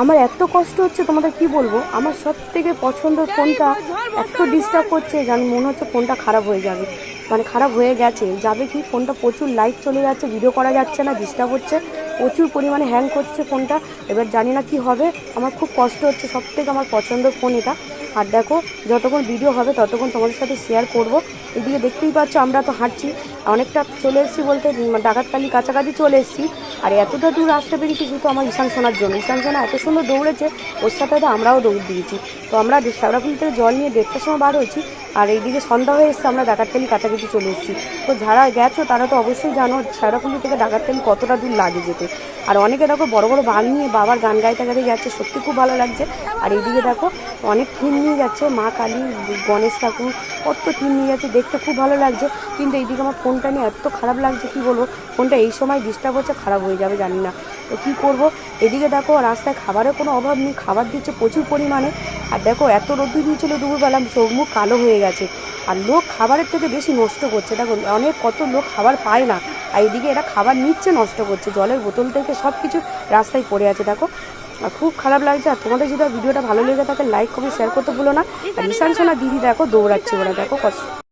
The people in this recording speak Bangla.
আমার এত কষ্ট হচ্ছে তোমাদের কি বলবো। আমার সব থেকে পছন্দের ফোনটা এত ডিস্টার্ব করছে জানি, মনে হচ্ছে ফোনটা খারাপ হয়ে যাবে, মানে খারাপ হয়ে গেছে যাবে কি। ফোনটা প্রচুর লাইট চলে যাচ্ছে, ভিডিও করা যাচ্ছে না, ডিস্টার্ব হচ্ছে, প্রচুর পরিমাণে হ্যাং করছে ফোনটা। এবার জানি না কি হবে, আমার খুব কষ্ট হচ্ছে। সব থেকে আমার পছন্দের ফোন এটা। আর দেখো, যতক্ষণ ভিডিও হবে ততক্ষণ তোমাদের সাথে শেয়ার করব। এদিকে দেখতেই পাচ্ছ আমরা তো হাঁটছি, অনেকটা চলে এসেছি, বলতে ডাকাতকালি কাছাকাছি চলে এসেছি। আর এতটা দূর আসতে পেরেছি শুধু আমার ঈশান সোনার জন্য। ঈশান সোনা এত সুন্দর দৌড়েছে, ওর সাথে তো আমরাও দৌড় দিয়েছি। তো আমরা শ্যাওড়াফুলি থেকে জল নিয়ে 1:30টার সময় বার হয়েছি, আর এইদিকে সন্ধ্যা হয়ে এসছে, আমরা ডাকাতকালি কাছাকাছি চলে এসেছি। তো যারা গেছো তারা তো অবশ্যই জানো শ্যাওড়াফুলি থেকে ডাকাতকালি কতটা দূর লাগে যেতে। আর অনেকে দেখো বড় বড় বাঘ নিয়ে বাবার গান গাইতে গাইতে যাচ্ছে, সত্যি খুব ভালো লাগছে। আর এইদিকে দেখো অনেক থিম নিয়ে যাচ্ছে, মা কালী, গণেশ ঠাকুর, কত থিম নিয়ে যাচ্ছে, দেখতে খুব ভালো লাগছে। কিন্তু এইদিকে আমার ফোনটা নিয়ে এত খারাপ লাগছে কি বলবো, ফোনটা এই সময় ডিস্টার্ব হচ্ছে, খারাপ হয়ে যাবে জানি না তো কী করবো। এদিকে দেখো রাস্তায় খাবারের কোনো অভাব নেই, খাবার দিচ্ছে প্রচুর পরিমাণে। আর দেখো এত রোদ্দুর দিয়েছিল দুপুরবেলা, চোখ মুখ কালো হয়ে গেছে। আর লোক খাবারের থেকে বেশি নষ্ট করছে, দেখো অনেক কত লোক খাবার পায় না, আর এদিকে এরা খাবার নিচ্ছে, নষ্ট করছে, জলের বোতল থেকে সব কিছু রাস্তায় পড়ে আছে দেখো। আর খুব খারাপ লাগছে। আর তোমাদের যদি ভিডিওটা ভালো লেগে থাকে লাইক কমেন্ট শেয়ার করতে ভুলো না। আর ঈশান সোনা দিদি দেখো দৌড়াচ্ছে, ওরা দেখো কষ্ট।